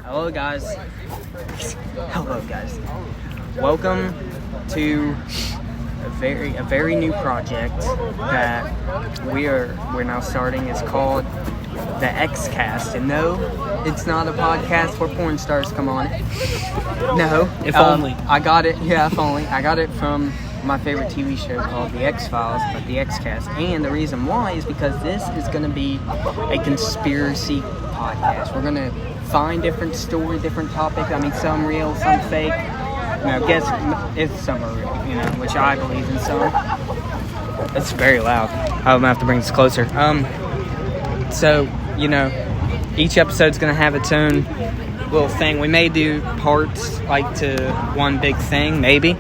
Hello guys. Hello guys. Welcome to a very new project that we're now starting. It's called the X-Cast. And no, it's not a podcast where porn stars come on it. No. If only. I got it. Yeah, if only. I got it from my favorite TV show called The X-Files, but The X-Cast. And the reason why is because this is going to be a conspiracy podcast. We're going to find different stories, different topics. I mean, some real, some fake. Guess if some are real, which I believe in some. That's very loud. I'm going to have to bring this closer. So, each episode's going to have its own little thing. We may do parts to one big thing, maybe,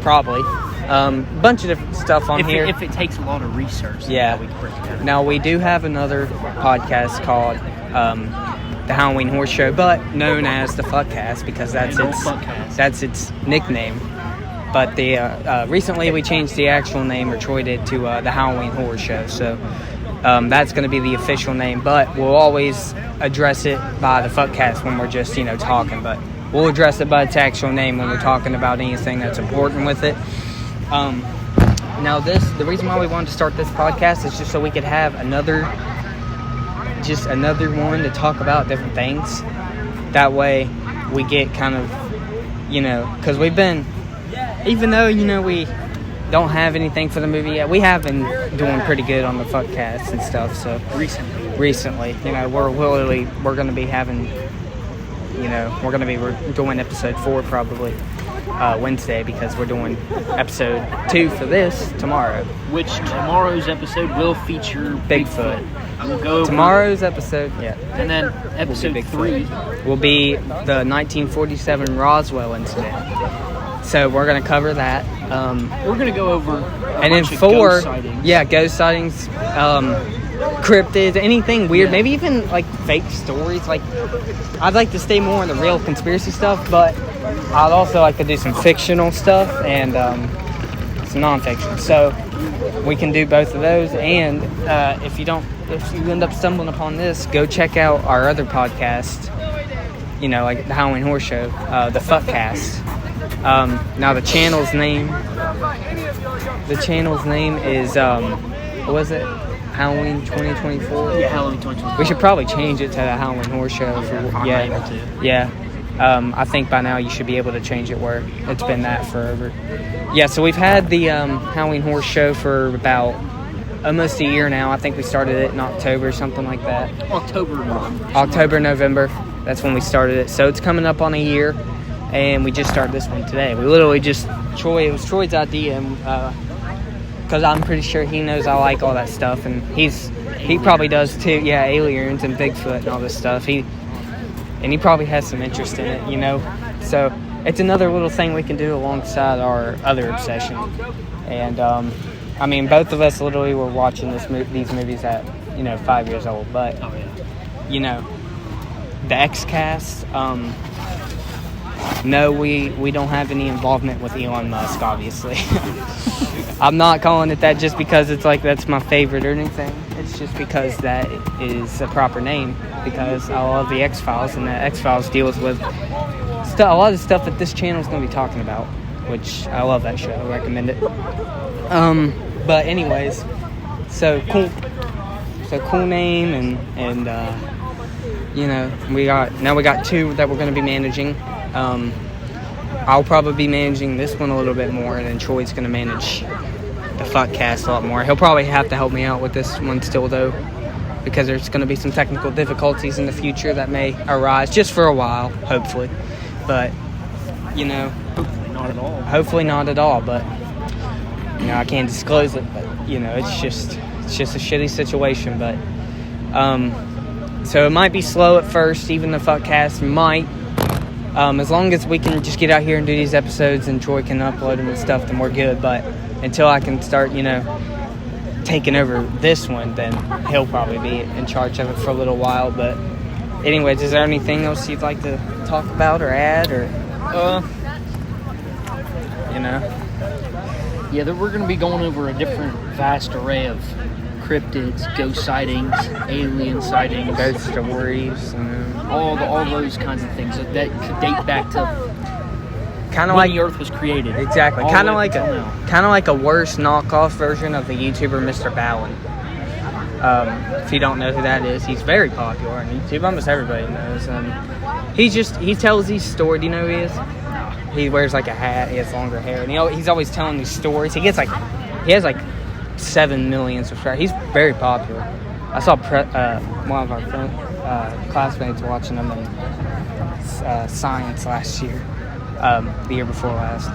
probably. Bunch of different stuff on here. If it takes a lot of research, yeah. We can break it down. Now, we do have another podcast called The Halloween Horse Show, but known as the Fuckcast because that's its nickname. But recently we changed the actual name, or Troy did, to the Halloween Horror Show. So that's going to be the official name, but we'll always address it by the Fuckcast when we're just, talking. But we'll address it by its actual name when we're talking about anything that's important with it. Now the reason why we wanted to start this podcast is just so we could have another one to talk about different things. That way we get kind of, because we've been, even though, we don't have anything for the movie yet, we have been doing pretty good on the Fuckcast and stuff. So recently, we're going to be having, we're doing episode 4 probably Wednesday, because we're doing episode 2 for this tomorrow. Which tomorrow's episode will feature Bigfoot. We'll go tomorrow's episode, yeah. And then episode 3 will be the 1947 Roswell incident. So we're going to cover that. We're going to go over and then 4, ghost sightings. Yeah, ghost sightings, cryptids, anything weird, maybe even fake stories. I'd like to stay more on the real conspiracy stuff, but I'd also like to do some fictional stuff and some nonfiction. So we can do both of those. And if you end up stumbling upon this, go check out our other podcast. Like the Halloween Horror Show, the Fuckcast. Now the channel's name is what was it? Halloween 2024. Yeah, Halloween 2024. We should probably change it to the Halloween Horror Show. Yeah. I think by now you should be able to change it where it's been that forever. Yeah, so we've had the Halloween Horror Show for about almost a year now. I think we started it in October, something like that. October, November. That's when we started it. So it's coming up on a year, and we just started this one today. We literally it was Troy's idea, and because I'm pretty sure he knows I like all that stuff, and he probably does too. Yeah, aliens and Bigfoot and all this stuff. He probably has some interest in it, So it's another little thing we can do alongside our other obsession. And both of us literally were watching these movies at 5 years old. But the X-Cast. No, we don't have any involvement with Elon Musk, obviously. I'm not calling it that just because it's that's my favorite or anything. It's just because that is a proper name, because I love the X-Files, and the X-Files deals with a lot of stuff that this channel is going to be talking about, which I love that show. I recommend it. But anyways, so cool name, and we got 2 that we're going to be managing. I'll probably be managing this one a little bit more, and then Troy's going to manage the Fuckcast a lot more. He'll probably have to help me out with this one still, though, because there's going to be some technical difficulties in the future that may arise, just for a while, hopefully. But, hopefully not at all, but, I can't disclose it, but, it's just a shitty situation, but, so it might be slow at first, even the Fuckcast might. As long as we can just get out here and do these episodes and Troy can upload them and stuff, then we're good. But until I can start, taking over this one, then he'll probably be in charge of it for a little while. But anyways, is there anything else you'd like to talk about or add, or Yeah, we're going to be going over a different vast array of cryptids, ghost sightings, alien sightings, Ghost stories, all those kinds of things that could date back to kind of when like the Earth was created. exactly, all the kind of way like up until now. a worse knockoff version of the YouTuber Mr. Bowen. If you don't know who that is, he's very popular on YouTube. Almost everybody knows. He tells these stories. Do you know who he is? He wears like a hat. He has longer hair, and he's always telling these stories. He has like 7 million subscribers. He's very popular. I saw one of our classmates watching him in science last year, the year before last.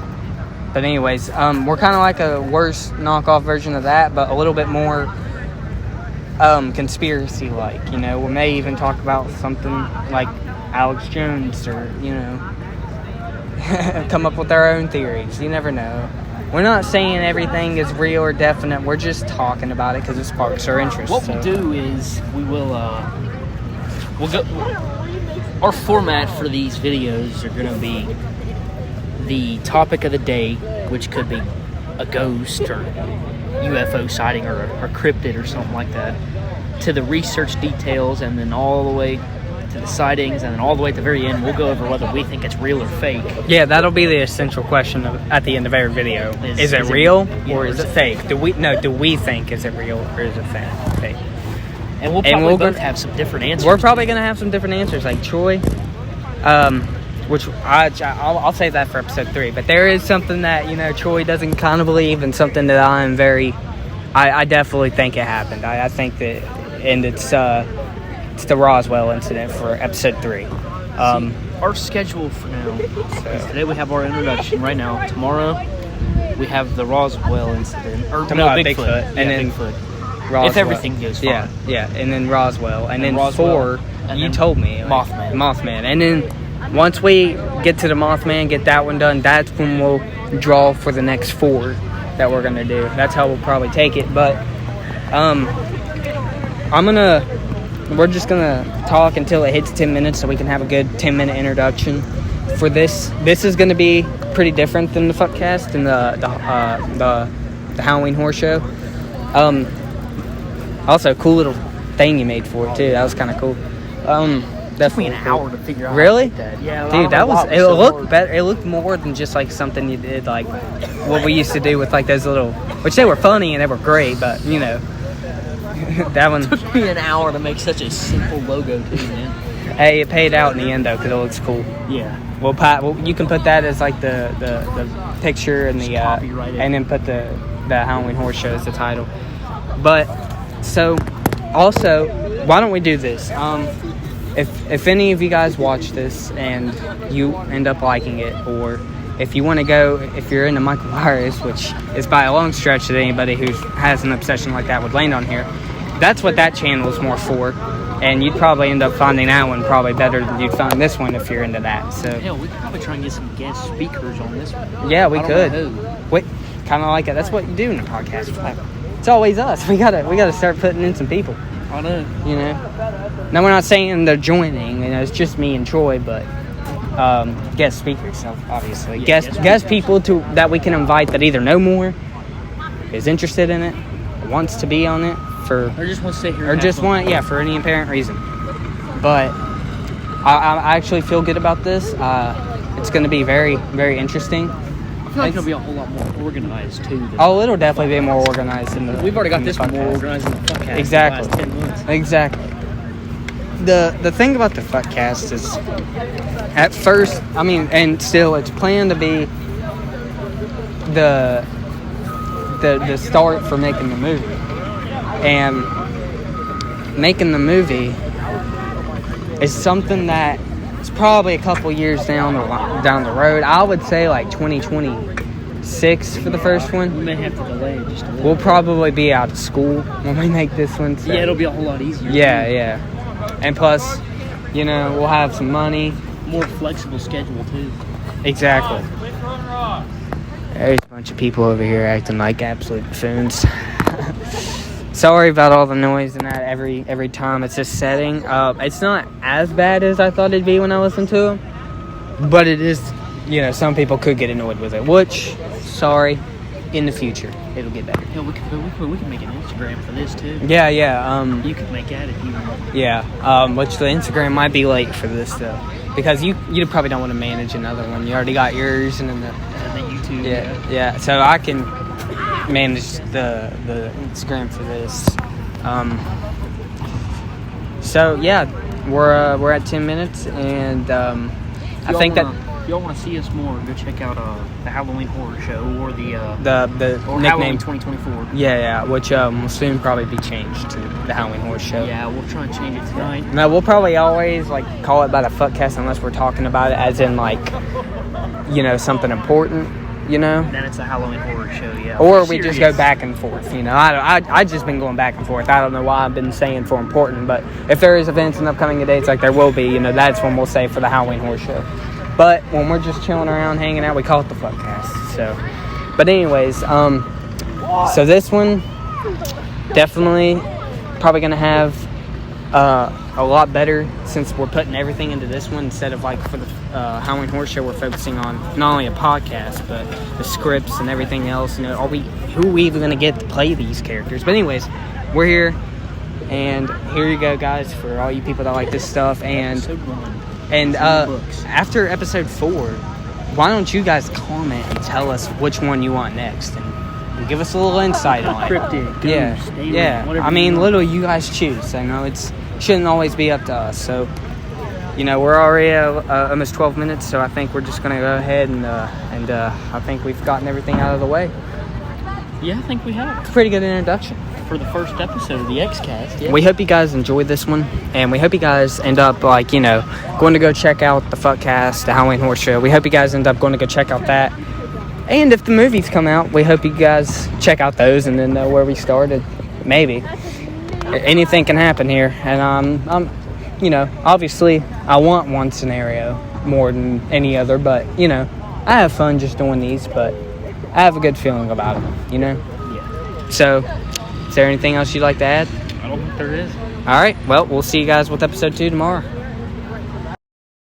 But anyways, we're kind of like a worse knockoff version of that, but a little bit more conspiracy-like. You know, we may even talk about something like Alex Jones, or come up with our own theories. You never know. We're not saying everything is real or definite. We're just talking about it because it sparks our interest. What we'll do is we'll go. Our format for these videos are going to be the topic of the day, which could be a ghost or UFO sighting or a cryptid or something like that, to the research details, and then all the way to the sightings, and then all the way at the very end, we'll go over whether we think it's real or fake. Yeah, that'll be the essential question at the end of every video. Is it real or is it fake? Do we think is it real or is it fake? And we'll probably both have some different answers. We're probably going to have some different answers, like Troy, which I'll save that for episode 3. But there is something that, Troy doesn't kind of believe, and something that I definitely think it happened. I think that, and it's the Roswell incident for episode 3. Our schedule for now is today we have our introduction right now. Tomorrow we have the Roswell incident. Tomorrow, Bigfoot. And then Bigfoot. Roswell. If everything goes fine. Yeah, and then Roswell. And then Roswell, 4, and you then told me. Mothman. And then once we get to the Mothman, get that one done, that's when we'll draw for the next 4 that we're going to do. That's how we'll probably take it. But we're just going to talk until it hits 10 minutes so we can have a good 10-minute introduction for this. This is going to be pretty different than the Fuckcast and the Halloween Horror Show. Also, cool little thing you made for it, too. That was kind of cool. Took me an hour to figure out. Really? That. Yeah, dude, it looked better. It looked more than just like something you did, like what we used to do with like those little, which they were funny and they were great, but that one took me an hour to make such a simple logo too, man. Hey, it paid out in the end though, because it looks cool. Yeah. Well, you can put that as like the picture and the and then put the Halloween Horror Show as the title. But so also, why don't we do this? If any of you guys watch this and you end up liking it, or if you want to go, if you're into Michael Myers, which is by a long stretch that anybody who has an obsession like that would land on here, that's what that channel is more for. And you'd probably end up finding that one probably better than you'd find this one if you're into that. So hell, we could probably try and get some guest speakers on this one. Yeah, we could. Wait, kind of like it. That's what you do in a podcast. It's always us. We gotta start putting in some people. I know. Now we're not saying they're joining. It's just me and Troy, but guest speakers, obviously. Yeah, guest people that we can invite that either know more, is interested in it, wants to be on it or just want to sit here. Or just want, for any apparent reason. But I actually feel good about this. It's going to be very, very interesting. I feel like it'll be a whole lot more organized too. It'll definitely be more organized than we've already got this one more organized than the Fuckcast. Exactly. In the last 10 months. Exactly. The thing about the Fuckcast is, at first, and still, it's planned to be the start for making the movie. And making the movie is something that is probably a couple years down the road. I would say like 2026 for the first one. We may have to delay it just a little. We'll probably be out of school when we make this one. So. Yeah, it'll be a whole lot easier. Yeah. And plus, we'll have some money. More flexible schedule too. Exactly. There's a bunch of people over here acting like absolute buffoons. Sorry about all the noise and that every time it's just setting. It's not as bad as I thought it'd be when I listened to them, but it is. Some people could get annoyed with it. Which, sorry, in the future, it'll get better. Yeah, we can make an Instagram for this too. Yeah. You could make that if you want. Yeah. Which the Instagram might be late for this though, because you probably don't want to manage another one. You already got yours, and then the YouTube. Yeah. So I can manage the Instagram for this. So yeah, we're at 10 minutes, and I think that. If y'all want to see us more, go check out the Halloween Horror Show or the or Halloween nickname 2024. Yeah, which will soon probably be changed to the Halloween Horror Show. Yeah, we'll try and change it tonight. No, we'll probably always like call it by the Fuckcast unless we're talking about it as in like, something important, Then it's a Halloween Horror Show, yeah. Or we just go back and forth, I just been going back and forth. I don't know why I've been saying for important, but if there is events and upcoming dates like there will be, that's when we'll say for the Halloween Horror Show. But when we're just chilling around, hanging out, we call it the Fuckcast. So, but anyways, so this one definitely probably gonna have a lot better since we're putting everything into this one instead of like for the Halloween Horror Show. We're focusing on not only a podcast but the scripts and everything else. Who are we even gonna get to play these characters? But anyways, we're here, and here you go, guys, for all you people that like this stuff. And after episode 4, why don't you guys comment and tell us which one you want next, and give us a little insight on it. Cryptic, ghost, alien, yeah. I mean, literally, you guys choose. I know it shouldn't always be up to us. So, we're already almost 12 minutes, so I think we're just gonna go ahead and I think we've gotten everything out of the way. Yeah, I think we have. It's a pretty good introduction for the first episode of the X-Cast. Yeah. We hope you guys enjoyed this one, and we hope you guys end up going to go check out the Fuckcast, the Halloween Horror Show. We hope you guys end up going to go check out that, and if the movies come out, we hope you guys check out those and then know where we started. Maybe anything can happen here, and I'm obviously I want one scenario more than any other, but I have fun just doing these, but I have a good feeling about it. Yeah. So. Is there anything else you'd like to add? I don't think there is. All right. Well, we'll see you guys with episode 2 tomorrow.